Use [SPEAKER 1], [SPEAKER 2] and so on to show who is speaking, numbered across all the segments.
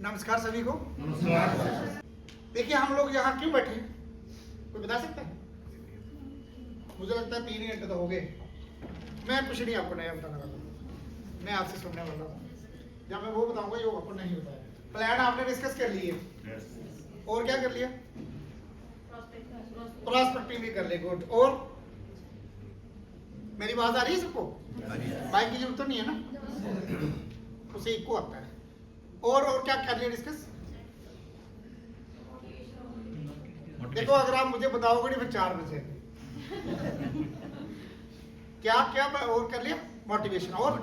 [SPEAKER 1] नमस्कार सभी को।
[SPEAKER 2] नमस्कार।
[SPEAKER 1] देखिए हम लोग यहाँ क्यों बैठे हैं, कोई बता सकता है? मुझे लगता है 3 घंटे तो हो गए। मैं कुछ नहीं आपको नया बताने वाला हूँ, मैं आपसे सुनने वाला हूँ। जब मैं वो बताऊंगा जो आपको नहीं बताया। प्लान आपने डिस्कस कर लिए और क्या कर लिया? प्रॉस्पेक्टिंग भी कर ले। गुड। और मेरी बात आ रही है सबको? बाइक की जरूरत तो नहीं है ना, उसे इको आता है। और क्या कर लिया डिस्कस? देखो अगर आप मुझे बताओगे नहीं फिर 4 बजे क्या क्या और कर लिया? मोटिवेशन और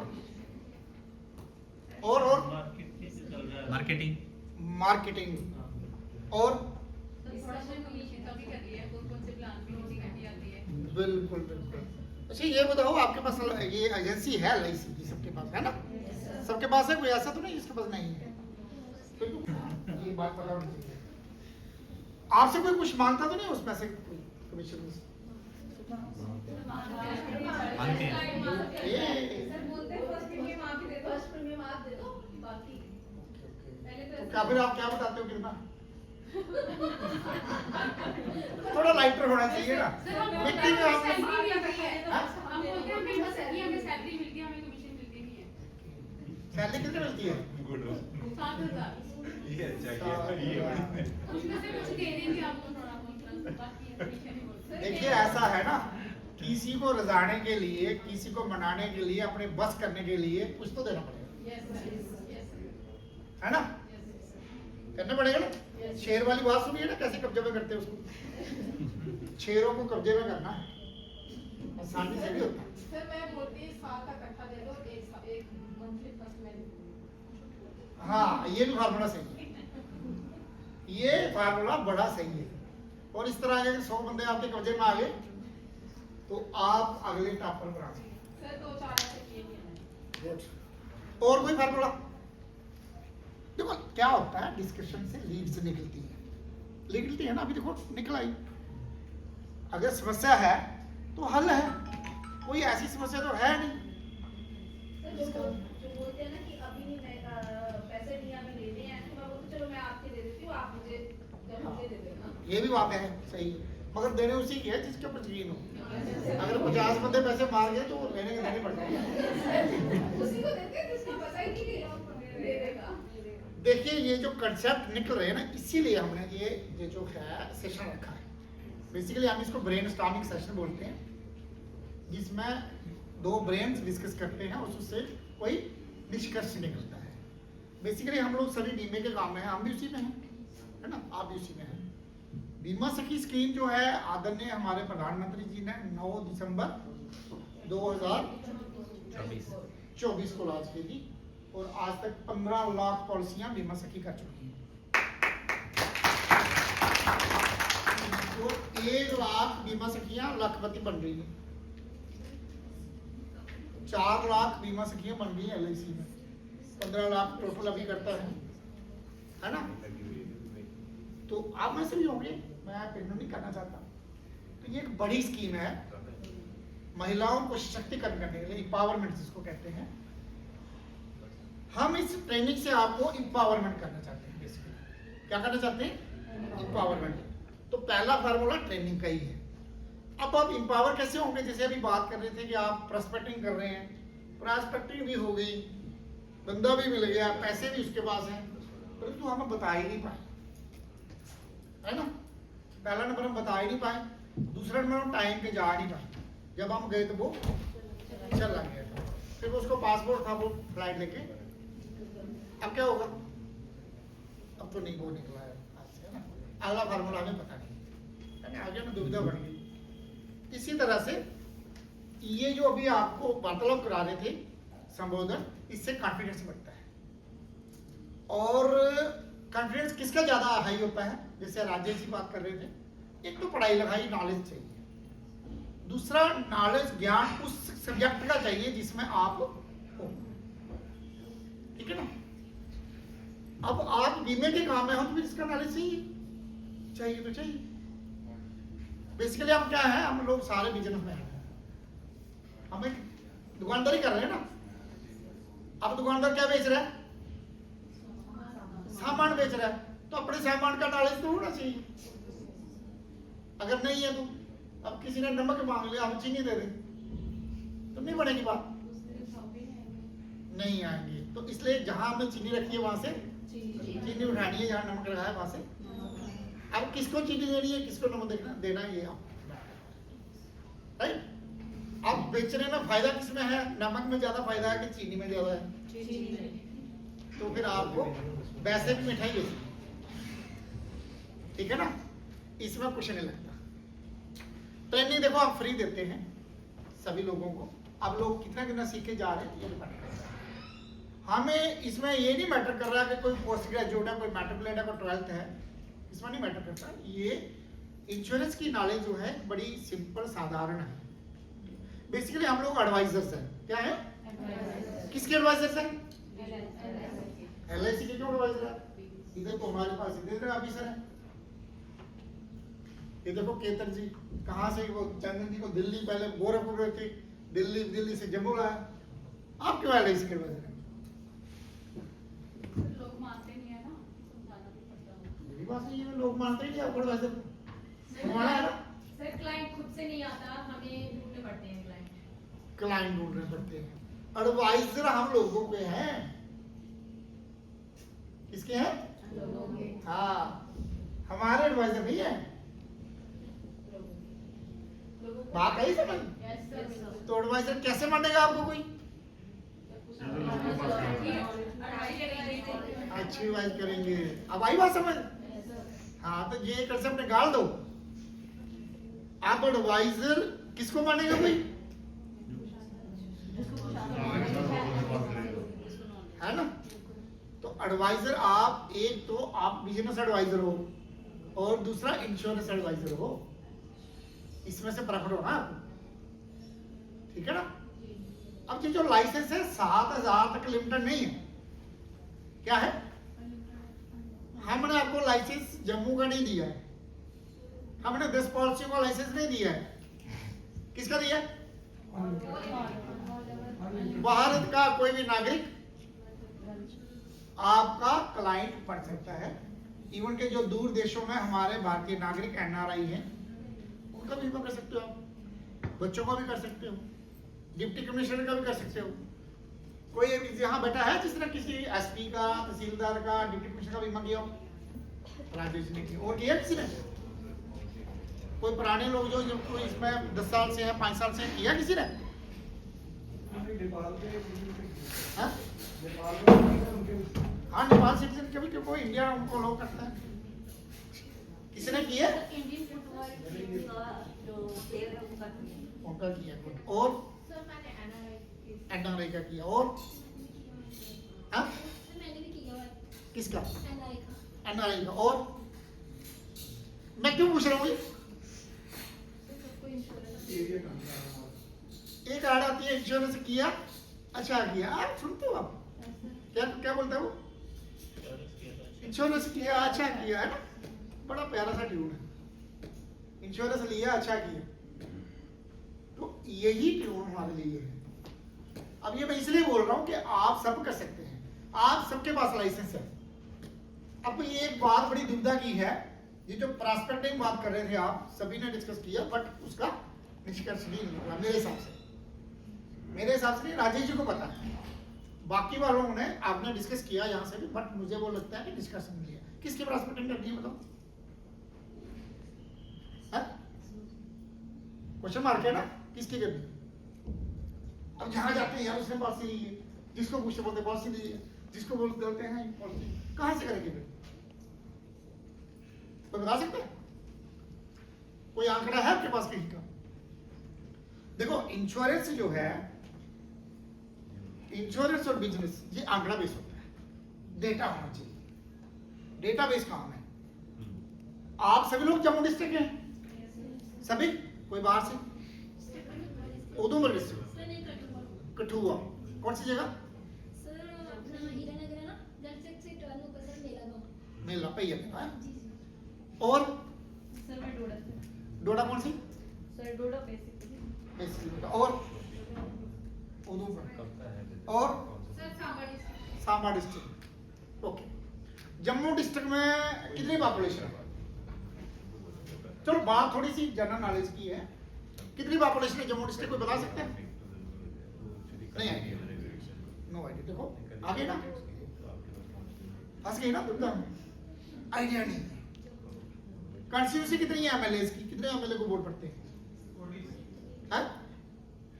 [SPEAKER 2] मार्केटिंग और
[SPEAKER 1] बिल्कुल बिल्कुल। अच्छा ये बताओ आपके पास ये एजेंसी है LIC की, सबके पास है ना? सबके पास है, कोई ऐसा तो नहीं जिसके पास नहीं है? ये बात पता होनी चाहिए। आपसे कोई कुछ मांगता तो नहीं उसमें से कमीशन में? क्या फिर आप क्या बताते हो कितना? थोड़ा लाइटर होना चाहिए ना मिट्टी में। आप सैलरी कितनी मिलती है? देखिए ऐसा है ना, किसी को रजाने के लिए, किसी को मनाने के लिए, अपने बस करने के लिए कुछ तो देना पड़ेगा, है ना? करना पड़ेगा ना। शेर वाली बात सुनिए ना, कैसे कब्जे में करते हैं उसको। शेरों को कब्जे में करना है, आसानी से भी होता है।
[SPEAKER 3] सर मैं बोलती हूँ साल का इकट्ठा दे दो, एक मंथली फर्स्ट में।
[SPEAKER 1] हाँ ये भी फार्मूला सही है, ये फार्मूला बड़ा सही है। और इस तरह के 100 बंदे आपके कब्जे में आ गए तो आप अगले टॉपर पर आ गए।
[SPEAKER 3] सर 2-4 ऐसे किए हैं।
[SPEAKER 1] गुड। और कोई फार्मूला? देखो क्या होता है, डिस्कशन से लीड्स निकलती है ना। अभी देखो निकल आई। अगर समस्या है तो हल है, कोई ऐसी समस्या तो है नहीं।
[SPEAKER 3] जो बोलते हैं ना कि अभी नहीं, मैं पैसे नहीं अभी लेने हैं, तो मैं बोलती चलो मैं आपके दे देती हूँ, आप मुझे दे देना।
[SPEAKER 1] ये भी बात है, सही है। मगर देने उसी की है जिसके ऊपर यकीन हो। अगर 50 बंदे पैसे मार गए तो लेने के देने पड़ते हैं।
[SPEAKER 3] उसी को देते हैं जिसको पता ही नहीं दे देगा।
[SPEAKER 1] देखिए ये जो कंसेप्ट निकल रहे हैं ना, इसीलिए हमने ये जो है सेशन रखा है। बेसिकली हम इसको ब्रेनस्टॉर्मिंग सेशन बोलते हैं, जिसमें 2 ब्रेन्स डिस्कस करते हैं और उससे कोई निष्कर्ष निकलता है। बेसिकली हम लोग सभी बीमे के काम में हैं, हम भी उसी में हैं, है ना? आप भी उसी में हैं। बीमा सखी स्कीम जो है आदरणीय हमारे प्रधानमंत्री जी ने 9 दिसंबर 2024 को लॉन्च की थी और आज तक 15 लाख पॉलिसियां बीमा सखी कर चुकी हैं। तो 1 लाख बीमा सखियां लाखपति बन रही हैं, 4 लाख बीमा सखियां बन गई हैं LIC में, 15 लाख टोटल अभी करता है ना? तो आप में से भी होंगे, मैं पिंड नहीं करना चाहता। तो ये एक बड़ी स्कीम है महिलाओं को सशक्तिकरण करने के लिए, एम्पावरमेंट जिसको कहते हैं। हम इस ट्रेनिंग से आपको एम्पावरमेंट करना चाहते हैं। बेसिकली क्या करना चाहते हैं? एम्पावरमेंट। तो पहला फार्मूला ट्रेनिंग का ही है। अब आप एम्पावर कैसे होंगे? जैसे अभी बात कर रहे थे कि आप प्रॉस्पेक्टिंग कर रहे हैं, प्रॉस्पेक्टिंग भी हो गई, बंदा भी मिल गया, पैसे भी उसके पास हैं, परंतु हमें बता ही नहीं पाए, है ना? पहला नंबर हम बता ही नहीं पाए, दूसरा नंबर हम टाइम पे जा नहीं पाए। जब हम गए तो वो चला गया, फिर उसको पासपोर्ट था, वो फ्लाइट लेके। अब क्या होगा? अब तो नहीं वो निकला है आज से, है ना? अगला फार्मूला हमें पता नहीं, है ना? आगे में दुविधा बढ़ गई। इसी तरह से ये जो अभी आपको वार्तालाप करा रहे थे संबोधन, इससे कॉन्फिडेंस बढ़ता है। और कॉन्फिडेंस किसका ज्यादा हाई होता है? जैसे राजेश जी बात कर रहे थे, एक तो पढ़ाई लिखाई नॉलेज चाहिए, दूसरा नॉलेज ज्ञान उस सब्जेक्ट का चाहिए जिसमें आप हो, ठीक है ना? अब आप बीमे के काम में हो तो फिर इसका नॉलेज चाहिए तो चाहिए। बेसिकली हम क्या है, हम लोग सारे बिजनेस में हैं, हम एक दुकानदारी कर रहे हैं ना। अब दुकानदार क्या बेच रहा है? सामान बेच रहा है तो अपने सामान का नॉलेज तो होना चाहिए। अगर नहीं है तो अब किसी ने नमक मांग लिया, हम चीनी दे दें तो नहीं बनेगी बात, नहीं आएंगे। तो इसलिए जहां हमने चीनी रखी है वहां से चीनी उठानी है, जहां नमक रखा है वहां से। अब किसको चीनी देनी है, किसको नमक देना है, ये आप राइट। अब बेचने में फायदा किसमें है, नमक में ज्यादा फायदा है कि चीनी में ज्यादा है? तो फिर आपको वैसे भी मिठाई बेचनी, ठीक है ना, इसमें कुछ नहीं लगता। ट्रेनिंग देखो आप फ्री देते हैं सभी लोगों को। अब लोग कितना कितना सीख के जा रहे हैं ये डिपेंड करता है। हमें इसमें ये नहीं मैटर कर रहा कि कोई पोस्ट ग्रेजुएट है, कोई मैट्रिकुलेट है, कोई 12th है, इसमें नहीं मैटर करता। ये इंश्योरेंस की नॉलेज जो है बड़ी सिंपल साधारण है। बेसिकली हम लोग एडवाइजर्स हैं। क्या है? किसके एडवाइजर्स हैं? LIC के क्यों एडवाइजर है? इधर तो हमारे पास इधर ऑफिसर है। ये देखो केतन जी कहाँ से, वो चंदन जी को दिल्ली पहले गोरखपुर में थे, दिल्ली से जम्मू लाया। आप क्यों LIC के एडवाइजर हैं?
[SPEAKER 3] लोग मानते नहीं है ना, समझाना भी पड़ता है।
[SPEAKER 1] मेरी बात नहीं है, लोग मानते ही नहीं आपको एडवाइजर। हमारा है ना,
[SPEAKER 3] सर क्लाइंट खुद से नहीं आता, हमें ढूंढने पड़ते हैं
[SPEAKER 1] क्लाइंट ढूंढने पड़ते हैं। एडवाइजर हम लोगों के हैं। किसके हैं? हाँ, हमारे एडवाइजर नहीं है। बात है समझ? तो एडवाइजर कैसे मानेगा आपको कोई? अच्छी एडवाइस करेंगे। अब आई बात समझ? हाँ, तो ये कंसेप्ट निकाल दो। आप एडवाइजर किसको मानेगा कोई? है ना? तो एडवाइजर आप, एक तो आप बिजनेस एडवाइजर हो और दूसरा इंश्योरेंस एडवाइजर हो। इसमें से प्रेफर हो ना आपको, ठीक है ना? अब ये जो लाइसेंस है 7,000 तक लिमिटेड नहीं है। क्या है? हमने आपको लाइसेंस जम्मू का नहीं दिया है, हमने 10 पॉलिसी का लाइसेंस नहीं दिया है। किसका दिया है? भारत का कोई भी नागरिक आपका क्लाइंट बन सकता है। इवन के जो दूर देशों में हमारे भारतीय नागरिक NRI हैं, उनका भी बीमा कर सकते हो आप, बच्चों का भी कर सकते हो, डिप्टी कमिश्नर का भी कर सकते हो। कोई यहाँ बैठा है जिसने किसी SP का, तहसीलदार का, डिप्टी कमिश्नर का बीमा किया हो? राजेश ने किया। और किया किसी ने? कोई पुराने लोग जो इसमें 10 साल से है, 5 साल से है, किया किसी ने? हाँ, नेपाल सिटीजन कभी कोई इंडिया उनको लोग करता है। किसी ने किया?
[SPEAKER 3] इंडियन फुटबॉल जो प्लेयर है उनका
[SPEAKER 1] किया। और
[SPEAKER 3] सर मैंने
[SPEAKER 1] NRI का किया। और हाँ,
[SPEAKER 3] मैंने भी किया है।
[SPEAKER 1] किसका?
[SPEAKER 3] NRI
[SPEAKER 1] का। और मैं क्यों पूछ रहा हूँ? एक आड़ आती है इंश्योरेंस किया, अच्छा किया। आप सुनते हो? आप क्या क्या बोलते हो? इंश्योरेंस किया, अच्छा किया, है ना? बड़ा प्यारा सा ट्यून है। इंश्योरेंस लिया, अच्छा किया, तो यही ट्यून हमारे लिए है। अब ये मैं इसलिए बोल रहा हूं कि आप सब कर सकते हैं, आप सबके पास लाइसेंस है। अब ये एक बात बड़ी दुविधा की है, ये जो प्रॉस्पेक्टिंग बात कर रहे थे आप सभी ने डिस्कस किया, बट उसका निष्कर्ष नहीं निकला मेरे हिसाब से। मेरे हिसाब से नहीं, राजेश जी को पता है, बाकी वालों ने आपने डिस्कस किया यहाँ से भी, बट मुझे वो लगता है कि डिस्कस नहीं किया। किसकी प्रॉस्पेक्टिंग करनी है बताओ? क्वेश्चन मार्क है ना, किसकी करनी? अब जहां जाते हैं यार उसने पॉलिसी ली है, जिसको पूछते बोलते पॉलिसी ली है, जिसको बोलते हैं पॉलिसी, कहां से करेंगे फिर? कोई बता सकता है? कोई आंकड़ा है आपके पास कहीं का? देखो इंश्योरेंस जो है, इंश्योरेंस और बिजनेस ये आंकड़ा बेस होता है, डेटा होना चाहिए। डेटाबेस काम है। आप सभी लोग जम्मू डिस्ट्रिक्ट हैं? सभी? कोई बाहर से? उधमपुर डिस्ट्रिक्ट, कठुआ, कौन सी जगह? मेला पहिया है। और
[SPEAKER 3] सर मैं डोडा से।
[SPEAKER 1] डोडा कौन सी?
[SPEAKER 3] सर डोडा बेसिकली।
[SPEAKER 1] और उधमपुर और
[SPEAKER 3] sir Samba district.
[SPEAKER 1] Samba district. Okay, Jammu district में कितनी पॉपुलेशन है? चलो बात थोड़ी सी जनरल नॉलेज की है, कितनी पॉपुलेशन है जम्मू डिस्ट्रिक्ट, कोई बता सकते हैं? नहीं आइडिया, नो आइडिया। देखो आगे ना फंस गई ना तुम, आइडिया नहीं। कॉन्स्टिट्यूंसी कितनी है एमएलए की, कितने एमएलए को वोट पड़ते हैं?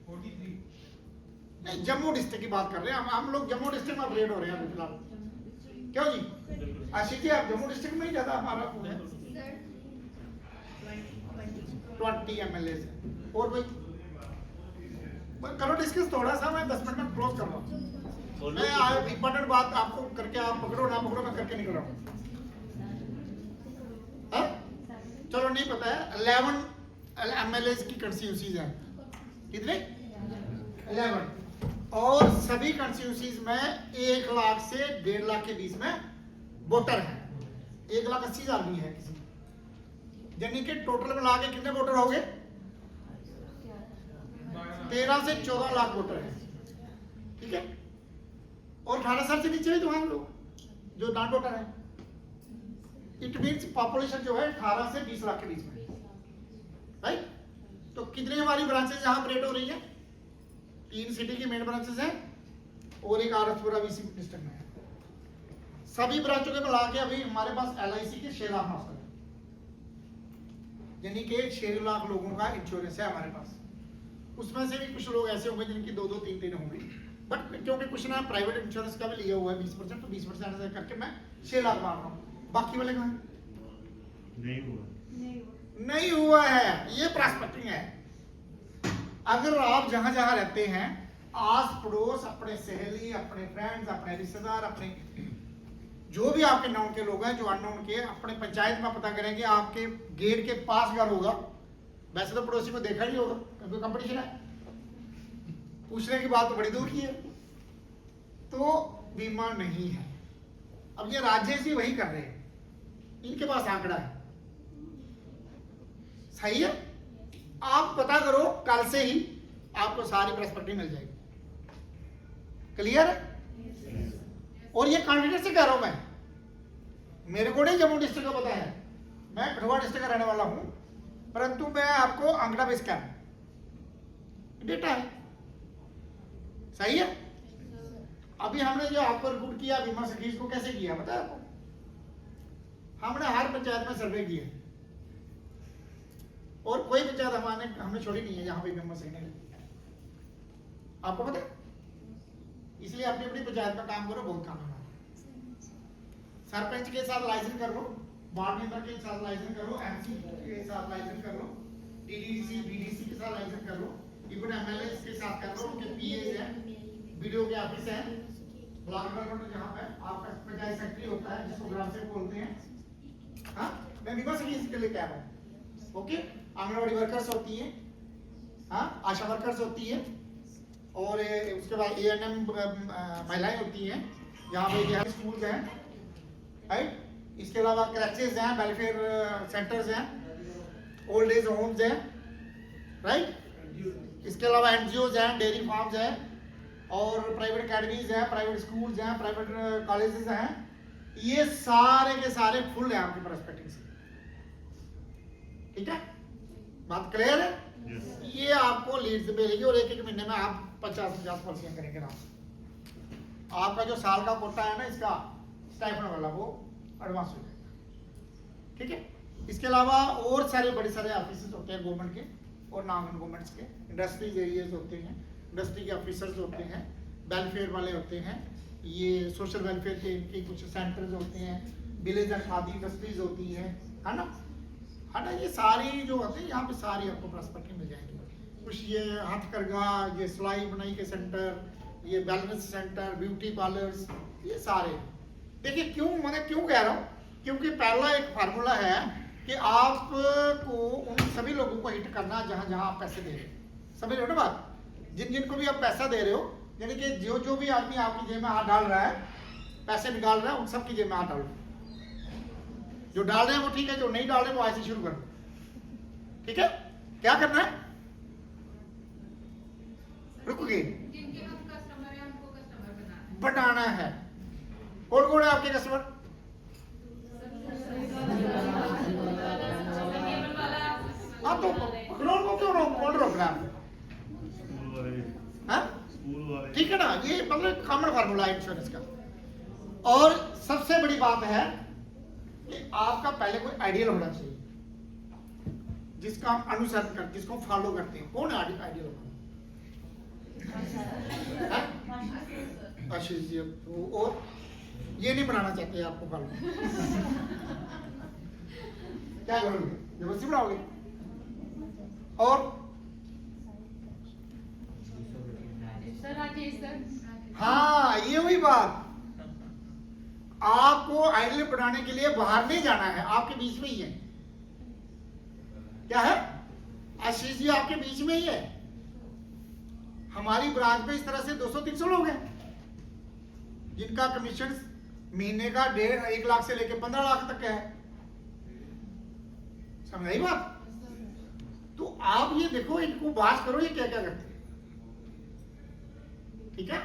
[SPEAKER 1] 43। नहीं, जम्मू डिस्ट्रिक्ट की बात कर रहे हैं हम लोग, जम्मू डिस्ट्रिक्ट में अपग्रेड हो रहे हैं अभी फिलहाल। क्यों जी आशीष जी, आप जम्मू डिस्ट्रिक्ट में ही ज्यादा हमारा वो है, 20 एमएलए है। और भाई करो डिस्कस थोड़ा सा, मैं 10 मिनट में क्लोज कर रहा हूँ। मैं इंपॉर्टेंट बात आपको करके, आप पकड़ो ना पकड़ो, मैं करके निकल रहा हूँ। चलो नहीं पता है, 11 एमएलए की कंस्टिट्यूंसीज हैं, कितने? 11। और सभी कंस्टिट्यूंसीज में 1 लाख से 1.5 लाख के बीच में वोटर हैं। 1,80,000 भी है किसी, यानी कि टोटल मिला के कितने वोटर हो गए? 13 से 14 लाख वोटर हैं, ठीक है। और 18 साल से नीचे भी तो हैं लोग जो नॉन वोटर हैं। इट मीन्स पॉपुलेशन जो है 18 से 20 लाख के बीच में, राइट। तो कितनी हमारी ब्रांचेस यहाँ ऑपरेट हो रही है? 3 सिटी की मेन ब्रांचेस हैं और एक आरएसपुरा बीसी डिस्ट्रिक्ट में है। सभी ब्रांचों के मिला के अभी हमारे पास एलआईसी के 6 लाख मास्टर है, यानी कि 6 लाख लोगों का इंश्योरेंस है हमारे पास। उसमें से भी कुछ लोग ऐसे होंगे जिनकी 2-2, 3-3 होंगी, बट क्योंकि कुछ ना प्राइवेट इंश्योरेंस का भी लिया हुआ है 20%, तो 20% से करके मैं 6 लाख मान रहा हूँ। बाकी वाले कहाँ? नहीं हुआ है। ये प्रॉस्पेक्टिंग है। अगर आप जहां जहां रहते हैं, आस पड़ोस, अपने सहेली, अपने फ्रेंड्स, अपने रिश्तेदार, अपने जो भी आपके नाउन के लोग हैं, जो अननोन के, अपने पंचायत में पता करेंगे, आपके गेट के पास घर होगा। वैसे तो पड़ोसी को देखा ही होगा, क्योंकि कंपटीशन है, पूछने की बात तो बड़ी दूर की है। तो बीमा नहीं है। अब ये राज्य जी वही कर रहे हैं, इनके पास आंकड़ा है, सही है। आप पता करो, कल से ही आपको सारी पर्सपेक्टिव मिल जाएगी। क्लियर है? और ये कॉन्फिडेंस से कह रहा हूं मैं, मेरे को नहीं जम्मू डिस्ट्रिक्ट का पता है, मैं कठुआ डिस्ट्रिक्ट का रहने वाला हूं, परंतु मैं आपको आंकड़ा बेस कर डेटा है, सही है। अभी हमने जो आपको रिक्रूट किया बीमा सखीज को, कैसे किया पता है आपको? हमने हर पंचायत में सर्वे किया, और कोई पंचायत हमने छोड़ी नहीं है जहां पे बीमा सखी नहीं, आपको पता है। इसलिए अपनी अपनी पंचायत में काम करो, बहुत काम है। सरपंच के साथ लाइसेंस कर लो, वार्ड मेंबर के साथ लाइसेंस कर लो, एमसी के साथ लाइसेंस कर लो, डीडीसी बीडीसी के साथ लाइसेंस कर लो, इवन एमएलए के साथ कर लो, उनके पीए हैं, वीडियो के ऑफिस है, ब्लॉक डेवलपमेंट जहां पे आपका पंचायत सेक्रेटरी होता है, जिसको ग्राम सेवक बोलते हैं। हाँ, मैं बीमा से इसके लिए कह रहा हूँ, ओके। आंगनवाड़ी वर्कर्स होती है, हाँ, आशा वर्कर्स होती है, और उसके बाद एएनएम महिलाएं होती हैं, यहाँ पे स्कूल हैं, राइट। इसके अलावा क्रैचेस हैं, वेलफेयर सेंटर्स हैं, ओल्ड एज होम्स हैं, राइट। इसके अलावा एनजीओज हैं, डेयरी फार्म्स हैं, और प्राइवेट अकेडमीज हैं, प्राइवेट स्कूल्स हैं, प्राइवेट कॉलेजेस हैं। ये सारे के सारे फुल है आपके पर्सपेक्टिव से, ठीक है। बात क्लियर है? yes. ये आपको लीड्स मिलेगी, और एक महीने में आप 50-50 पॉलिसियां करेंगे ना। आपका जो साल का कोटा है ना इसका स्टाइपेंड वाला, वो एडवांस हो जाएगा, ठीक है। इसके अलावा और सारे बड़े सारे ऑफिस होते हैं गवर्नमेंट के और नॉन गवर्नमेंट्स के, इंडस्ट्रीज एरियाज होते हैं, इंडस्ट्री के ऑफिसर्स होते हैं, वेलफेयर वाले होते हैं, ये सोशल वेलफेयर के इनके कुछ सेंटर्स होते हैं, विलेज एंड खादी इंडस्ट्रीज होती हैं, है ना। ये सारी जो होते हैं यहाँ पे सारी आपको पर्सपेक्टिव मिल जाएंगे। कुछ ये हथकरघा, ये सिलाई बुनाई के सेंटर, ये वेलनेस सेंटर, ब्यूटी पार्लर्स, ये सारे। देखिए क्यों कह रहा हूँ, क्योंकि पहला एक फार्मूला है कि आपको उन सभी लोगों को हिट करना जहां जहां आप पैसे दे रहे हो। समझ रहे हो ना बात? जिन को भी आप पैसा दे रहे हो, यानी कि जो भी आदमी आपकी जेब में हाथ डाल रहा है, पैसे निकाल रहा है, उन सबकी जेब में हाथ डालो। जो डाल रहे हैं वो ठीक है, जो नहीं डाल रहे वो ऐसे शुरू करो, ठीक है। क्या करना है? रुक गए,
[SPEAKER 3] जिनके पास कस्टमर है उनको कस्टमर बनाना है।
[SPEAKER 1] बनाना है। कौन कौन है आपके कस्टमर? कॉमन फार्मूला है इंश्योरेंस का। और सबसे बड़ी बात है कि आपका पहले कोई आइडियल होना चाहिए जिसका हम अनुसरण करते, जिसको फॉलो करते हैं। कौन आइडियल होगा? आशीष जी। और ये नहीं बनाना चाहते आपको फॉलो। क्या करोगे? जबरदस्ती बनाओगे? और हाँ, ये वही बात। आपको आइडियल बनाने के लिए बाहर नहीं जाना है, आपके बीच में ही है। क्या है? आशीष जी आपके बीच में ही है। हमारी ब्रांच में इस तरह से 200-300 लोग हैं जिनका कमीशन महीने का 1.5 लाख से लेकर 15 लाख तक का है। समझ आई बात? तो आप ये देखो, इनको बात करो ये क्या क्या करते हैं, ठीक है?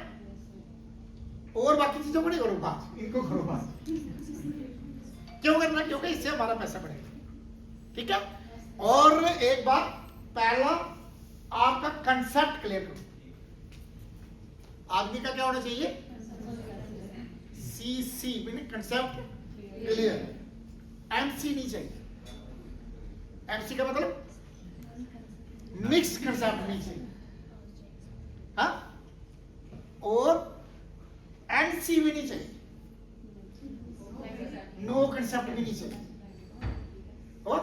[SPEAKER 1] और बाकी चीजों को नहीं करो बात, इनको करो बात। क्यों करना? क्योंकि इससे हमारा पैसा बढ़ेगा, ठीक है? और एक बात, पहला आपका कंसेप्ट क्लियर करो। आदमी का क्या होना चाहिए? CC meaning concept clear. MC नहीं चाहिए। एमसी का मतलब मिक्स कंसेप्ट नहीं चाहिए, हाँ? और एनसी भी नहीं चाहिए, नो कंसेप्ट भी नहीं चाहिए। और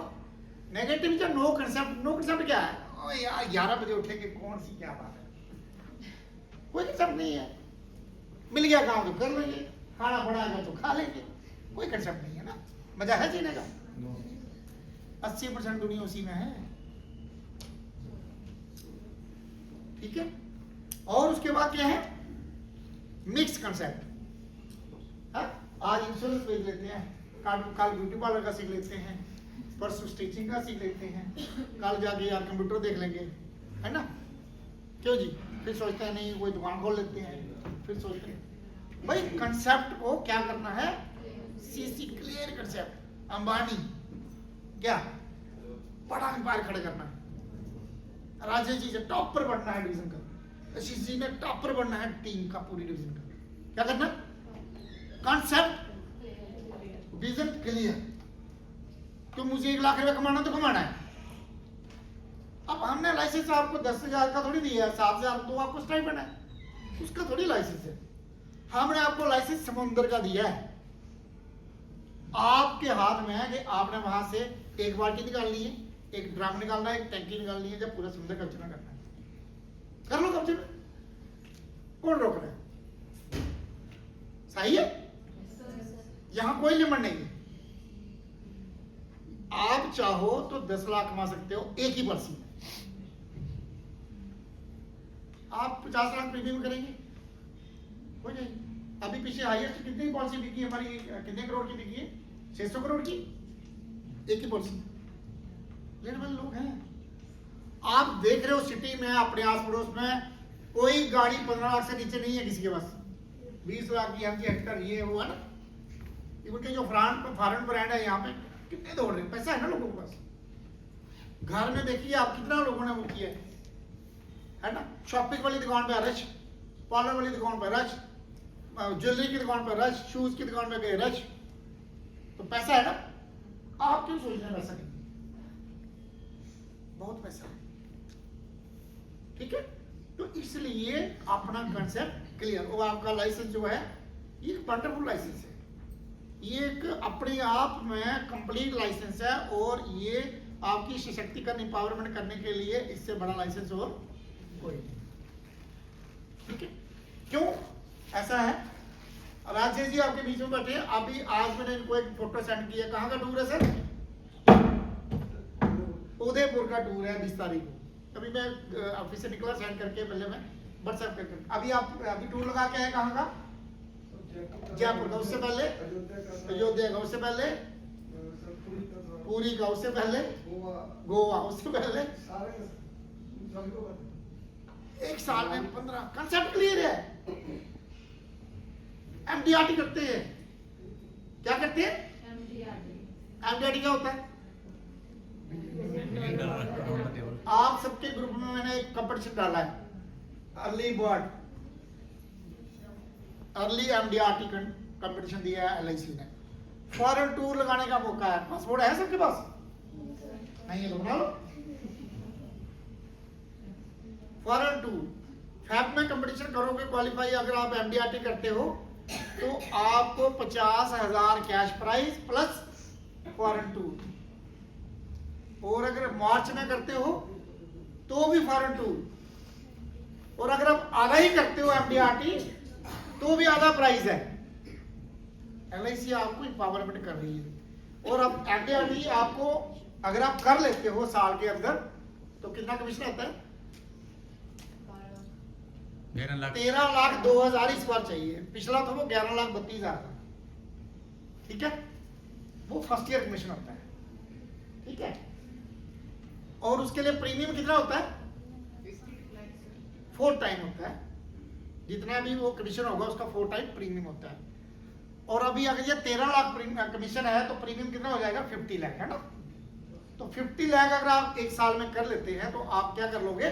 [SPEAKER 1] नेगेटिव जो नो कंसेप्ट, नो कंसेप्ट क्या है? ओ यार 11 बजे उठेंगे, कौन सी क्या बात है? कोई कंसेप्ट नहीं है। मिल गया काम तो कर लेंगे, खाना बनाएगा तो खा लेंगे, कोई कंसेप्ट नहीं है ना। मजा है जीने का? 80% दुनिया उसी में है, ठीक है? और उसके बाद क्या है? Mix concept. आज इंश्योरेंस बेच लेते हैं, कल ब्यूटी पार्लर का सीख लेते हैं, परसों स्टिचिंग का सीख लेते हैं, कल जाके यार कंप्यूटर देख लेंगे, है ना? क्यों जी? फिर सोचते हैं नहीं कोई दुकान खोल लेते हैं, फिर सोचते हैं भाई कंसेप्ट को क्या करना है? CC clear concept. अंबानी क्या बड़ा एम्पायर खड़े करना है, राजेश जी से टॉपर बनना है डिवीजन का, आशीष जी ने टॉपर बनना है टीम का, पूरी डिवीजन का। क्या करना? Concept vision clear. तो मुझे 1 लाख रुपए कमाना तो कमाना है। अब हमने लाइसेंस आपको 10,000 का थोड़ी दिया है, 7,000 तो आपको स्टाइपेंड है, उसका थोड़ी लाइसेंस है। हमने आपको लाइसेंस समुद्र का दिया है, आपके हाथ में है कि आपने वहां से एक बाल्टी निकालनी है, एक ड्रम निकालना है, एक टैंकी निकालनी है, जब पूरा समुद्र कब्जा करना है। कर लो कब्जे में, कौन रोक रहा है? सही है? यहां कोई लिमिट नहीं है। आप चाहो तो 10 लाख कमा सकते हो एक ही पॉलिसी में। आप 50 लाख प्रीमियम करेंगे, हो जाएगी। अभी पीछे हाईएस्ट कितनी पॉलिसी बिकी हमारी? कितने करोड़ की बिकी है? 600 करोड़ की एक ही पॉलिसी। लेने वाले लोग हैं। आप देख रहे हो सिटी में, अपने आस पड़ोस में कोई गाड़ी 15 लाख से नीचे नहीं है किसी के पास। 20 लाख की एमजी हेक्टर ये वो है ना। इनके जो फॉरेन ब्रांड है यहाँ पे कितने दौड़ रहे हैं, पैसा है ना लोगों के पास। घर में देखिए आप कितना लोगों ने वो किया है ना? शॉपिंग वाली दुकान पे रश, पार्लर वाली दुकान पे रश, ज्वेलरी की दुकान पे रश, शूज की दुकान पे गए रश। तो पैसा है ना। आप क्यों सोच रहे हैं पैसा नहीं? बहुत पैसा है, ठीक है? तो इसलिए अपना कंसेप्ट क्लियर। और आपका लाइसेंस जो है ये वंडरफुल लाइसेंस है, ये एक अपने आप में कंप्लीट लाइसेंस है। और ये आपकी सशक्तिकरण एम्पावरमेंट करने के लिए इससे बड़ा लाइसेंस और कोई नहीं, ठीक है? क्यों ऐसा है? राजेश जी आपके बीच में बैठे हैं। अभी आज मैंने इनको एक फोटो सेंड किया। कहाँ का टूर है सर? उदयपुर का टूर है 20 तारीख को। अभी मैं ऑफिस से निकला, सेंड करके पहले मैं व्हाट्सएप करके। अभी आप अभी टूर लगा के आए कहाँ का? जयपुर का। उससे पहले अयोध्या का। उससे पहले पुरी का। उससे पहले गोवा। उससे पहले एक साल में 15। कंसेप्ट क्लियर है। एमडीआरटी करते हैं। क्या करते हैं? एमडीआरटी क्या होता है? आप सबके ग्रुप में मैंने एक कंपटीशन डाला है, early bird. Early MDRT competition दिया है एलआईसी ने। फॉरेन टूर लगाने का मौका है, पासपोर्ट है सबके पास? नहीं है तो बना लो। फॉरेन टूर फैब में कंपटीशन करोगे, क्वालिफाई अगर आप एमडीआरटी करते हो तो आपको 50,000 cash prize plus foreign tour. और अगर मार्च में करते हो तो भी फॉरेन टूर। और अगर आप आधा ही करते हो एमडीआरटी तो भी आधा प्राइस है। एलआईसी आपको एम्पावरमेंट कर रही है। और अब एमडीआरटी आपको अगर आप कर लेते हो साल के अंदर तो कितना कमीशन आता है? 13,02,000 इस बार चाहिए। पिछला तो वो 11,32,000 था। ठीक है, वो फर्स्ट ईयर कमीशन होता है। ठीक है, और उसके लिए प्रीमियम कितना होता है? 4 टाइम होता है। जितना भी वो कमीशन होगा उसका 4 टाइम प्रीमियम होता है। और अभी अगर ये 13 लाख कमीशन है तो प्रीमियम कितना हो जाएगा? 50 लाख है ना। तो 50 लाख अगर आप एक साल में कर लेते हैं तो आप क्या कर लोगे?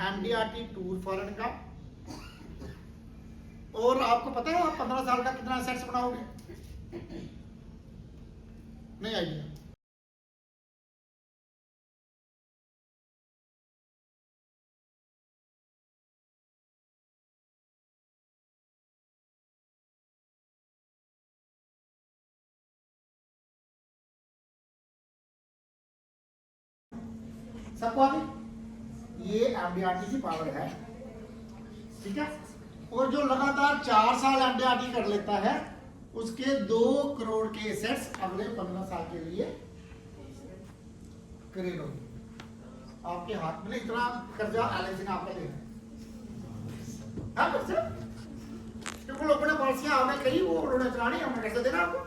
[SPEAKER 1] एमडीआरटी टूर फॉरेन का। और आपको पता है आप 15 साल का कितना एसेट्स बनाओगे? नहीं आइडिया? सबको आगे ये एमडीआरटी की पावर है। ठीक है, और जो लगातार 4 साल एमडीआरटी कर लेता है उसके 2 करोड़ के एसेट्स अगले 15 साल के लिए क्रिएट होंगे। आपके हाथ में इतना कर्जा एलआईसी ने आपका देना है। क्योंकि लोगों ने पॉलिसियां आपने कही, वो उन्होंने चलानी, हमने कैसे देना आपको?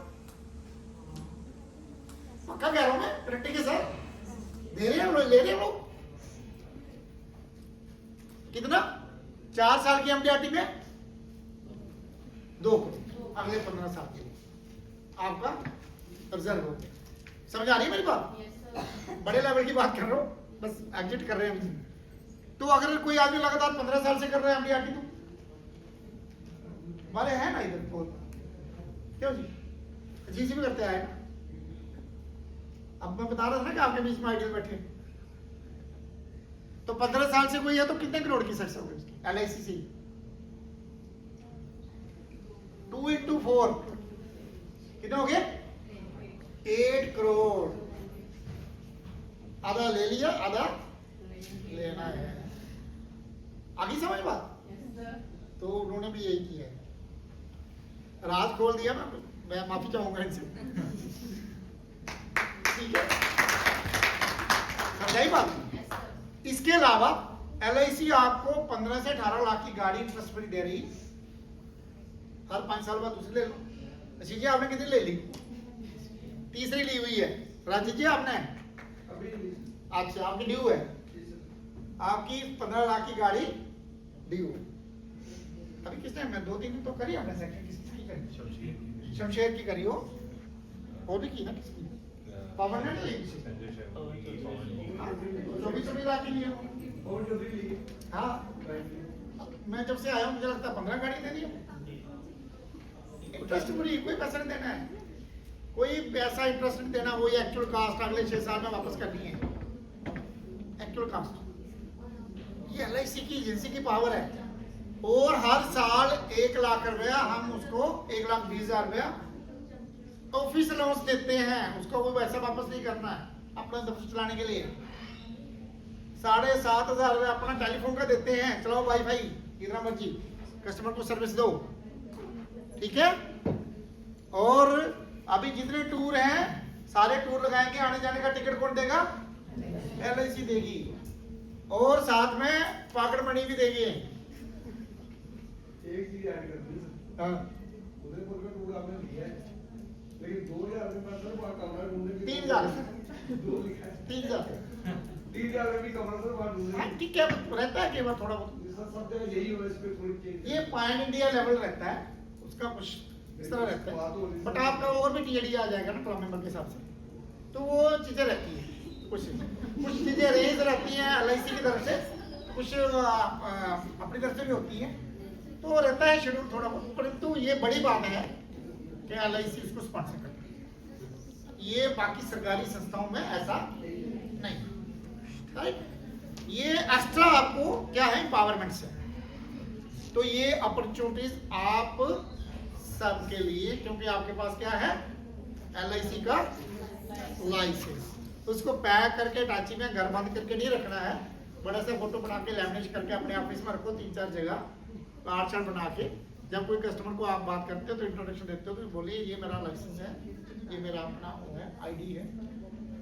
[SPEAKER 1] पक्का कह रहा हूं मैं, गारंटी के साथ दे रहे हैं लोग, ले रहे हैं लोग। कितना? 4 साल की एमडीआरटी में 2 करोड़ अगले 15 साल के लिए आपका रिजर्व हो गया। समझ आ रही है मेरी बात? बड़े लेवल की बात कर रहा हूं, बस एग्जिट कर रहे हैं हम। तो अगर कोई आदमी लगातार 15 साल से कर रहा है एमडीआरटी तो वाले हैं ना इधर बहुत, क्यों जी भी करते आए। अब मैं बता रहा था ना कि आपके बीच में आइडियल बैठे। तो 15 साल से कोई है तो कितने करोड़ की सक्सेस होगी उसकी एलआईसी से? 2 into 4 कितने हो गए? 8 करोड़। आधा ले लिया, आधा लेना है। आगे समझ बात? तो उन्होंने भी यही किया है। राज खोल दिया। मैं माफी चाहूंगा इनसे। ठीक है, समझाई बात? इसके अलावा एलआईसी आपको 15 से 18 लाख की गाड़ी इंटरेस्ट फ्री दे रही। हर 5 साल बाद दूसरी ले लो। अच्छी जी, आपने कितनी ले ली? तीसरी ली हुई है। राजीव जी आपने अभी? अच्छा, आपकी ड्यू है। आपकी 15 लाख की गाड़ी ड्यू है। अभी किसने? मैं 2-3 दिन तो करी आपने। सेकंड किसकी करी? शमशेर की करी हो। और भी की ना किसकी? पावर ने नहीं ली। 24 लाख की ली है। हाँ, मैं जब से आया हूँ मुझे लगता है 15 गाड़ी दे दी। इंटरेस्ट फ्री, कोई पैसा नहीं देना है। कोई पैसा इंटरेस्ट नहीं देना। वही एक्चुअल कास्ट अगले 6 साल में वापस करनी है। एक्चुअल कास्ट ये एलआईसी की एजेंसी की पावर है। और हर साल 1 लाख रुपया हम उसको 1,20,000 रुपया ऑफिस अलाउंस देते हैं। उसको कोई पैसा वापस नहीं करना है अपना दफ्तर चलाने के लिए। 7,500 रुपया अपना टेलीफोन का देते हैं। चलाओ वाईफाई जितना मर्जी, कस्टमर को सर्विस दो। ठीक है, और अभी जितने टूर हैं सारे टूर लगाएंगे। आने जाने का टिकट कौन देगा? एलआईसी देगी। और साथ में पॉकेट मनी भी देगी।
[SPEAKER 2] एक चीज ऐड कर दी सर।
[SPEAKER 1] हाँ,
[SPEAKER 2] उदयपुर में टूर आपने लिया है, लेकिन 2,000 में सर वहाँ कमरा ढूंढने के
[SPEAKER 1] 3,000
[SPEAKER 2] 2 लिखा है।
[SPEAKER 1] 3,000
[SPEAKER 2] 3,000 में भी कमरा सर वहाँ ढूंढने
[SPEAKER 1] हाँ, ठीक है, रहता है कि बार थोड़ा बहुत
[SPEAKER 2] सर सब जगह यही हो, इस पे थोड़ी चेंज।
[SPEAKER 1] ये पैन इंडिया लेवल रहता है, उसका कुछ इस तरह रहता है। बट आपका और भी टीएडी आ जाएगा ना क्लब मेंबर के हिसाब से, तो वो चीजें रहती है। कुछ चीजें रेंज रहती हैं एलआईसी की तरफ से, कुछ अपनी तरफ से भी होती हैं। तो रहता है शेड्यूल थोड़ा बहुत, परंतु ये बड़ी बात है कि LIC इसको स्पॉन्सर करती है। ये बाकी सरकारी संस्थाओं में ऐसा नहीं, राइट। ये एक्स्ट्रा आपको क्या है, एम्पावरमेंट से। तो ये अपॉर्चुनिटीज आप सबके लिए, क्योंकि आपके पास क्या है, LIC का लाइसेंस, उसको पैक करके टाची में घर बंद करके नहीं रखना है, बड़ा सा फोटो बना के लैमिनेट करके अपने ऑफिस में रखो, 3-4 जगह कार्ड शार्ट बना के। जब कोई कस्टमर को आप बात करते हो तो इंट्रोडक्शन देते हो तो बोलिए ये मेरा लाइसेंस है, ये मेरा अपना वो है, ID है,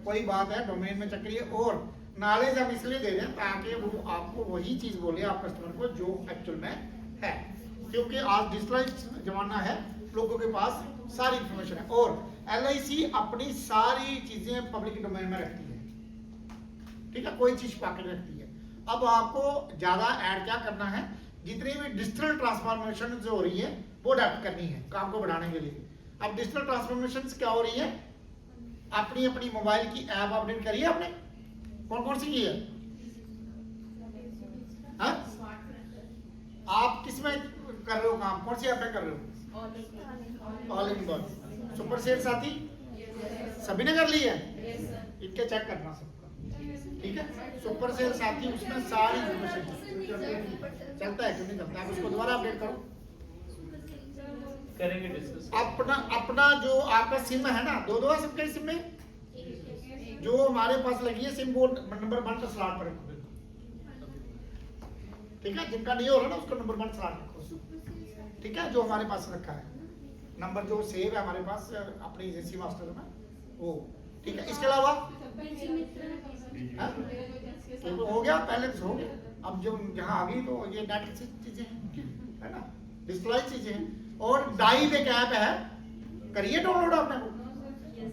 [SPEAKER 1] कोई बात है डोमेन में चक्री है। और नॉलेज हम इसलिए दे रहे हैं ताकि वो आपको वही चीज बोले आप कस्टमर को जो एक्चुअल में है, क्योंकि आज डिजिटलाइज जमाना है, लोगों के पास सारी इंफॉर्मेशन है। और LIC अपनी सारी चीजें पब्लिक डोमेन में रखती है, ठीक है, कोई चीज पॉकेट रखती है। अब आपको ज्यादा ऐड क्या करना है, जितनी भी डिजिटल ट्रांसफॉर्मेशन जो हो रही है वो अडेप्ट करनी है काम को बढ़ाने के लिए। अब डिजिटल ट्रांसफॉर्मेशन क्या हो रही है, अपनी अपनी मोबाइल की ऐप अपडेट करिए आपने, कौन कौन सी की है? हाँ? आप किस में कर रहे हो काम, कौन सी ऐप में कर रहे हो? All in one. Super sale साथी सभी ने कर ली है, इनके चेक करना सबका, ठीक है। सुपर सेल साथी उसमें सारी इन्फॉर्मेशन चलता है क्यों नहीं चलता, आप उसको दोबारा अपडेट करो,
[SPEAKER 4] करेंगे डिस्कस।
[SPEAKER 1] अपना जो आपका सिम है ना, दो है सबके सिम में, जो हमारे पास लगी है सिम वो नंबर 1 पर स्लॉट पर रखो, ठीक है। जिनका नहीं हो रहा ना उसको नंबर 1 स्लॉट रखो, ठीक है। जो हमारे पास रखा है नंबर जो सेव है हमारे पास अपनी एजेंसी मास्टर में वो, ठीक है। इसके अलावा तो हो गया, पहले तो हो गया, अब जब यहाँ आ गई तो ये नेट की चीजें हैं, है ना, डिजिटलाइज चीजें हैं। और डाइव एक ऐप है, करिए डाउनलोड आपने को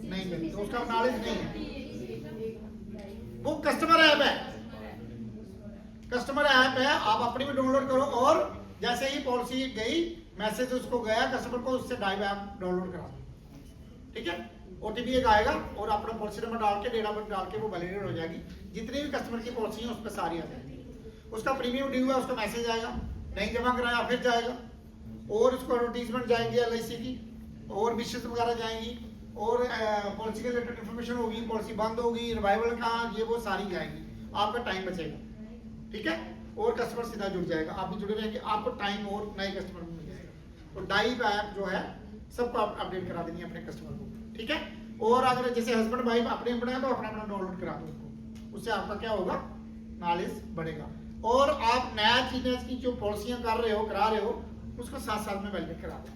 [SPEAKER 1] नहीं करी तो उसका नॉलेज नहीं है, वो कस्टमर ऐप है, कस्टमर ऐप है, आप अपनी भी डाउनलोड करो। और जैसे ही पॉलिसी गई मैसेज उसको गया कस्टमर को, उससे डाइव ऐप डाउनलोड करा दो, ठीक है। OTP एक आएगा और अपना पॉलिसी नंबर डाल के डेट ऑफ बर्थ डाल के वो वैलिडेट हो जाएगी। जितनी भी कस्टमर की पॉलिसी है उस पर सारी आ जाएगी। उसका प्रीमियम ड्यू है, उसका मैसेज आएगा, नहीं जमा कराया फिर जाएगा, और उसको एडवर्टीजमेंट जाएंगी LIC की, और विशेष वगैरह जाएंगी, और पॉलिसी के रिलेटेड इन्फॉर्मेशन होगी, पॉलिसी बंद होगी, रिवाइवल का ये वो सारी जाएगी, आपका टाइम बचेगा, ठीक है। और कस्टमर सीधा जुड़ जाएगा, आप भी जुड़े रहेंगे, आपको टाइम और नए कस्टमर मिल जाएगा। तो डाइव ऐप जो है सबको आप अपडेट करा देंगे अपने कस्टमर को, ठीक है। और अगर जैसे हस्बैंड वाइफ अपने अपना है तो अपना अपना डाउनलोड करा दो उसको, उससे आपका क्या होगा, नॉलेज बढ़ेगा। और आप नया चीजें की जो पॉलिसियां कर रहे हो करा रहे हो उसको साथ साथ में वैलिडेट करा दो,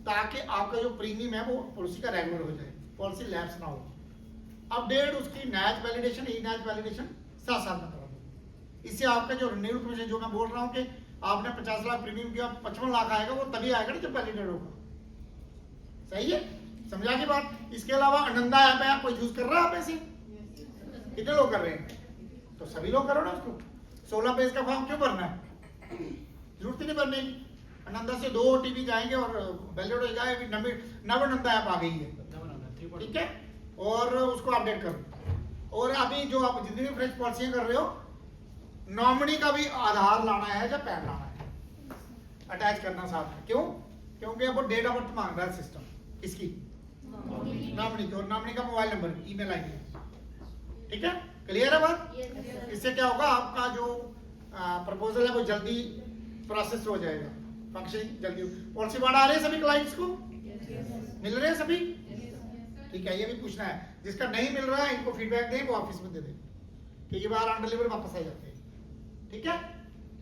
[SPEAKER 1] ताकि आपका जो प्रीमियम है वो पॉलिसी का रेगुलर हो जाए, पॉलिसी लैप्स ना हो। अपडेट उसकी नैच वैलिडेशन ई नैच वैलिडेशन साथ साथ में करा दो। इससे आपका जो रिन्यूअल कमीशन जो मैं बोल रहा हूँ कि आपने 50 लाख प्रीमियम किया 55 लाख आएगा, वो तभी आएगा ना जब वैलिडेट होगा, सही है, समझा की बात। इसके अलावा आनंदा ऐप है, आपको यूज कर रहा है आप ऐसे, कितने लोग कर रहे हैं, तो सभी लोग करो ना उसको। 16 पेज का फॉर्म क्यों भरना है, जरूरत ही नहीं भरने की। आनंदा से 2 OTP जाएंगे और वैलिड हो जाए, नव आनंदा ऐप आ गई है, ठीक है, और उसको अपडेट करो। और अभी जो आप जितनी भी फ्रेश पॉलिसियां कर रहे हो, नॉमिनी का भी आधार लाना है या पैन लाना है, अटैच करना साथ में, क्यों, क्योंकि अब डेट ऑफ बर्थ मांग रहा है सिस्टम, इसकी नॉमिनी की, और नॉमिनी का मोबाइल नंबर ईमेल आईडी, ठीक है, क्लियर है बात। इससे क्या होगा, आपका जो प्रपोजल है वो जल्दी प्रोसेस हो जाएगा, फंक्शन जल्दी। पॉलिसी बाढ़ आ रहे हैं सभी क्लाइंट्स को, मिल रहे हैं सभी, ठीक है। ये भी पूछना है, जिसका नहीं मिल रहा है इनको फीडबैक दें, वो ऑफिस में दे दें, क्योंकि बार अनडिलीवर वापस आ जाते हैं, ठीक है।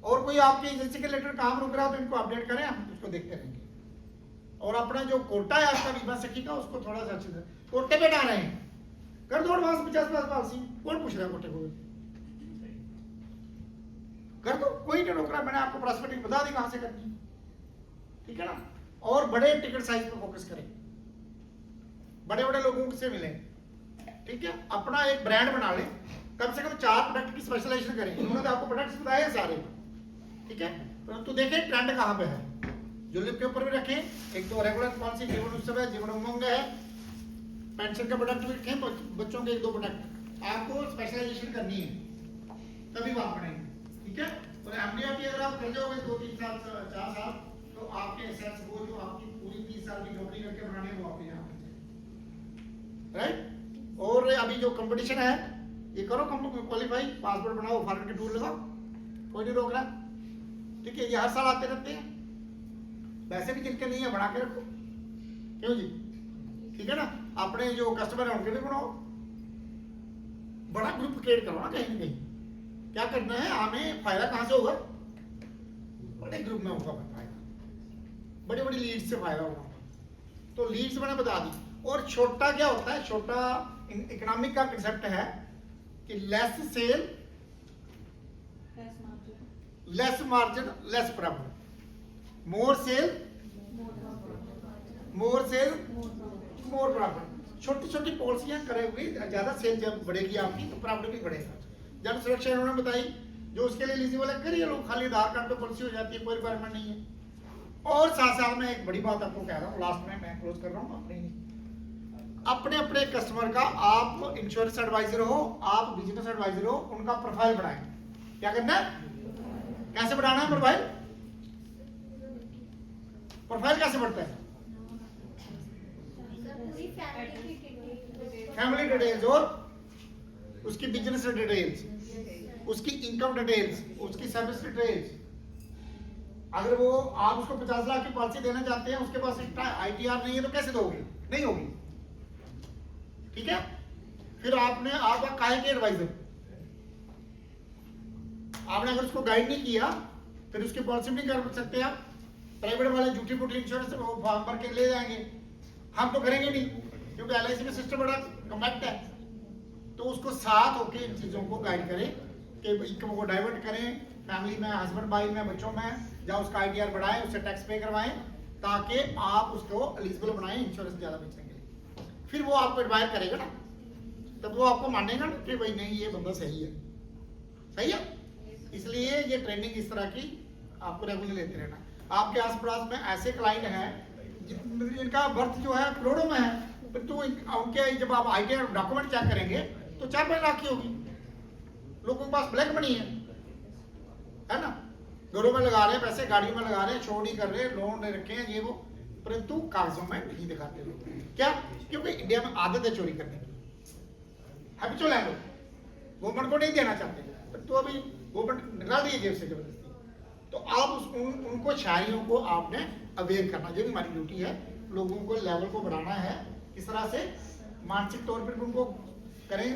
[SPEAKER 1] और कोई आपकी एजेंसी के रिलेटेड काम रुक रहा हो तो इनको अपडेट करें, हम उसको देखते रहेंगे। और अपना जो कोटा है आपका बीमा सखी का, उसको थोड़ा सा अच्छे से कोटे पे डाल रहे हैं, कर दो एडवांस 50 पॉलिसी, कौन पूछ रहा है कोटे को, कर दो, कोई नहीं रोक रहा। मैंने आपको प्रॉस्पेक्टिंग बता दी कहां से करनी है, ठीक है ना। और बड़े टिकट साइज पे फोकस करें, बड़े बड़े लोगों से मिलें, ठीक है। अपना एक ब्रांड बना लें, कम से कम 4 प्रोडक्ट की स्पेशलाइजेशन करें। इन्होंने तो आपको प्रोडक्ट्स बताए हैं सारे, ठीक है, परंतु देखें ट्रेंड कहां पे है, जुलिप के ऊपर भी रखें। एक तो रेगुलर पॉलिसी, जीवन उत्सव है, जीवन उमंग है, पेंशन का प्रोडक्ट भी रखें, बच्चों के 1-2 प्रोडक्ट, आपको स्पेशलाइजेशन करनी है, तभी बात बढ़ेगी, ठीक है। और एमडीआर की अगर आप कर जाओगे 2-3 साल 4 साल तो आपके एसेट्स वो जो आपकी पूरी 30 साल की नौकरी करके बनाने वो आपके यहाँ राइट। और अभी जो कंपटीशन है ये करो क्वालिफाई, पासपोर्ट बनाओ, फॉरेन के टूर लगाओ, कोई नहीं रोक रहा। ठीक है, ये हर साल आते रहते हैं, वैसे भी जिनके नहीं है बना के रखो, क्यों जी? ठीक है ना, अपने जो कस्टमर है उनके भी बनाओ, बड़ा ग्रुप क्रिएट करो ना कहीं ना कहीं। क्या करना है हमें, फायदा कहां से होगा? बड़े ग्रुप में होगा फायदा, बड़ी बड़ी लीड्स से फायदा होगा। तो लीड्स मैंने बता दी। और छोटा क्या होता है? छोटा इकोनॉमिक का कंसेप्ट है कि less sale less margin less profit, more sale more profit. छोटी छोटी पॉलिसियां करेंगे, ज्यादा सेल जब बढ़ेगी आपकी तो प्रॉफिट भी बढ़ेगा। जन सुरक्षा इन्होंने बताई, जो उसके लिए एलिजिबल है करिए लोग, खाली आधार कार्ड पे पॉलिसी हो जाती है, कोई रिक्वायरमेंट नहीं है। और साथ साथ में एक बड़ी बात आपको कह रहा हूँ, लास्ट में मैं क्लोज कर रहा हूँ, अपने अपने कस्टमर का आप इंश्योरेंस एडवाइजर हो, आप बिजनेस एडवाइजर हो, उनका प्रोफाइल बढ़ाएं। क्या करना है? कैसे बढ़ाना है प्रोफाइल? प्रोफाइल कैसे बढ़ता है? फैमिली डिटेल्स और उसकी बिजनेस डिटेल्स, उसकी इनकम डिटेल्स, उसकी सर्विस डिटेल्स। अगर वो आप उसको 50 लाख की पॉलिसी देना चाहते हैं, उसके पास आईटीआर नहीं है तो कैसे दोगे? नहीं होगी। ठीक है, फिर आपने आपका काहे के एडवाइजर, आपने अगर उसको गाइड नहीं किया फिर उसकी पॉलिसी नहीं कर सकते आप। प्राइवेट वाले झूठी पुठी इंश्योरेंस फॉर्म भर के ले जाएंगे, हम तो करेंगे नहीं, क्योंकि एलआईसी में सिस्टम बड़ा कम्पैक्ट है। तो उसको साथ होकर इन चीजों को गाइड करें कि इनकम को डाइवर्ट करें, फैमिली में, हस्बैंड वाइफ में, बच्चों में, या उसका आईटीआर बढ़ाएं, उससे टैक्स पे करवाएं, ताकि आप उसको एलिजिबल बनाएं इंश्योरेंस ज्यादा बेचने के लिए। फिर वो आपको एडवाइर करेगा ना, तब वो आपको मानेगा ना कि भाई नहीं ये बंदा सही है, सही है। इसलिए ये ट्रेनिंग इस तरह की आपको रेगुलर लेते रहना। आपके आस पड़ोस में ऐसे क्लाइंट हैं जिनका बर्थ जो है करोड़ों में है, तो उनके जब आप आईटीआर डॉक्यूमेंट चेक करेंगे तो 4-5 लाख की होगी। लोगों के पास ब्लैक मनी है ना, घरों में लगा रहे हैं पैसे, गाड़ियों में लगा रहे हैं, शो नहीं कर रहे, लोन ले रखे हैं, ये वो, परंतु कागजों में नहीं दिखाते लोग। क्या? क्योंकि इंडिया में आदत है चोरी करने की, हैबिचुअल है लोग, गवर्नमेंट को नहीं देना चाहते, तो अभी गवर्नमेंट निकाल दी जेब से जबरदस्ती। तो आप उनको शहरियों को आपने अवेयर करना, ये भी हमारी ड्यूटी है, लोगों को लेवल को बढ़ाना है, किस तरह से मानसिक तौर पर उनको करें,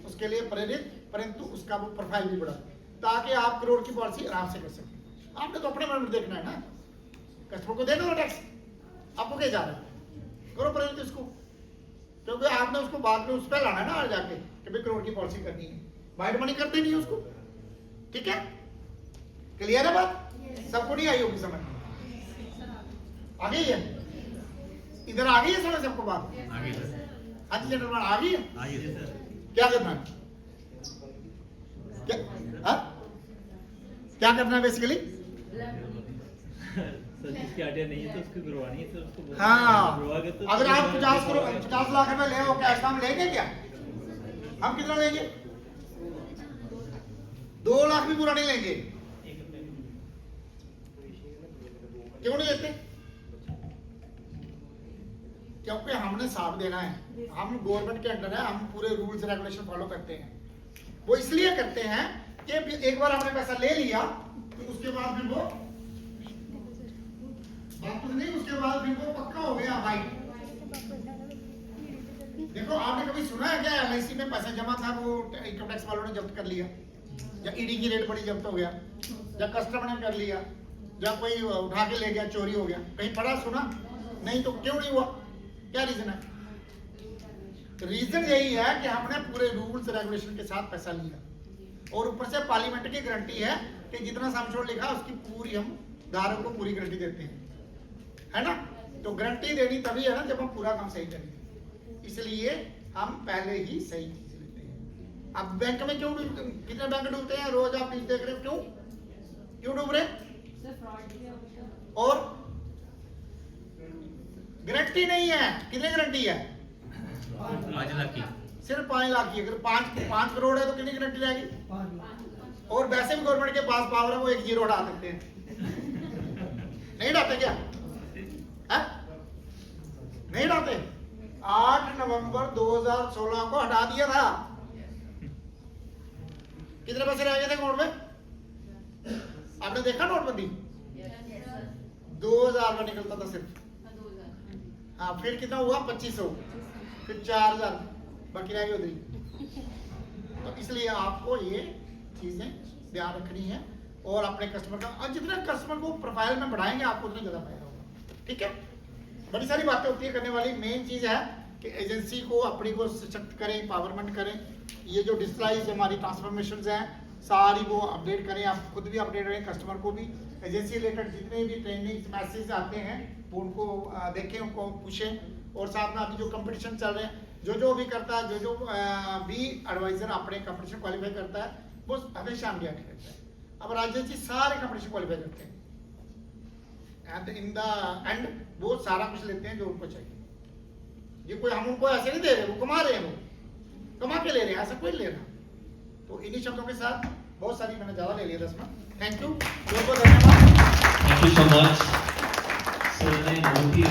[SPEAKER 1] उसके लिए प्रेरित, परंतु उसका वो प्रोफाइल भी बढ़ा, ताकि आप करोड़ की पॉलिसी आराम से कर सकें। आपने तो अपने मन में देखना है ना, कस्टमर को देना टैक्स, आपको क्या जा रहा है? करो प्रेरित इसको, क्योंकि आपने उसको बाद में उस पर लाना है ना जाके कि भाई करोड़ की पॉलिसी करनी है, वाइट मनी करते नहीं उसको। ठीक है, क्लियर है बात? सबको नहीं आई होगी समझ, आ गई है? इधर आ गई है समझ सबको बात? हाँ जी जेंटलमैन, आ गई है? क्या करना है? क्या करना है बेसिकली?
[SPEAKER 4] जिसकी आइडिया नहीं है तो उसको करवानी है, तो उसको
[SPEAKER 1] हाँ,
[SPEAKER 4] तो
[SPEAKER 1] अगर आप 50 लाख रुपए ले हो, कैश हम लेंगे क्या? हम कितना लेंगे? 2 लाख भी पूरा नहीं लेंगे। क्यों नहीं लेते? क्योंकि हमने साफ देना है, हम गवर्नमेंट के अंडर है, हम पूरे रूल्स रेगुलेशन फॉलो करते हैं। वो इसलिए करते हैं कि एक बार हमने पैसा ले लिया तो उसके बाद फिर वो वापस नहीं, उसके बाद फिर वो पक्का हो गया भाई। देखो आपने कभी सुना है क्या एलआईसी में पैसा जमा था वो इनकम टैक्स वालों ने जब्त कर लिया, या ईडी की रेट बड़ी जब्त हो गया, या कस्टमर ने कर लिया, या कोई उठा के ले गया, चोरी हो गया? कहीं पढ़ा सुना? नहीं। तो क्यों नहीं हुआ? क्या रीजन है? रीजन यही है कि हमने पूरे रूल्स रेगुलेशन के साथ पैसा लिया, और ऊपर से पार्लियामेंट की गारंटी है कि जितना समझौता लिखा उसकी पूरी हम धारक को पूरी गारंटी देते हैं, है ना? तो गारंटी देनी तभी है ना जब हम पूरा काम सही करेंगे, इसलिए हम पहले ही सही चीज लेते हैं। अब बैंक में क्यों कितने बैंक डूबते हैं रोज, आप न्यूज देख रहे हो, क्यों डूब रहे? और गारंटी नहीं है। कितनी गारंटी है?
[SPEAKER 4] 5 लाख की,
[SPEAKER 1] सिर्फ 5 लाख की। अगर 5 करोड़ है तो कितनी गारंटी रहेगी? और वैसे भी गवर्नमेंट के पास पावर है, वो एक जीरो हटा सकते हैं। नहीं हटाते क्या है? नहीं हटाते। 8 नवंबर 2016 को हटा दिया था। कितने पैसे रह गए थे नोट में? आपने देखा नोटबंदी? 2000 में निकलता था सिर्फ। हाँ, फिर कितना हुआ? 2500, फिर 4000, बाकी रह गई उधरी। तो इसलिए आपको ये चीजें ध्यान रखनी है और अपने कस्टमर का, और जितने कस्टमर को प्रोफाइल में बढ़ाएंगे आपको उतना ज्यादा फायदा होगा। ठीक है, बड़ी सारी बातें होती है करने वाली। मेन चीज है कि एजेंसी को अपनी को सशक्त करें, एम्पावरमेंट करें। ये जो डिजिटलाइज हमारी ट्रांसफॉर्मेशन है सारी वो अपडेट करें, आप खुद भी अपडेट करें, कस्टमर को भी। एजेंसी रिलेटेड जितने भी ट्रेनिंग मैसेज आते हैं वो उनको देखें, उनको पूछें। और साथ में अभी जो कंपटीशन चल रहे हैं, जो भी करता है, जो भी एडवाइजर अपने कंपटीशन क्वालिफाई करता है वो हमेशा इंडिया में करता है। अब राजेश जी सारे कंपटीशन क्वालिफाई करते हैं एंड इन द एंड वो सारा कुछ लेते हैं जो उनको चाहिए। ये कोई हम उनको ऐसे नहीं दे रहे, वो कमा रहे हैं, वो कमा के ले रहे हैं, ऐसा कोई ले रहा। तो इन्हीं शब्दों के साथ, बहुत सारी मैंने ज्यादा ले लिया 10 में। थैंक यू, बहुत बहुत धन्यवाद।
[SPEAKER 5] Thank you so much. Sir ने बहुत ही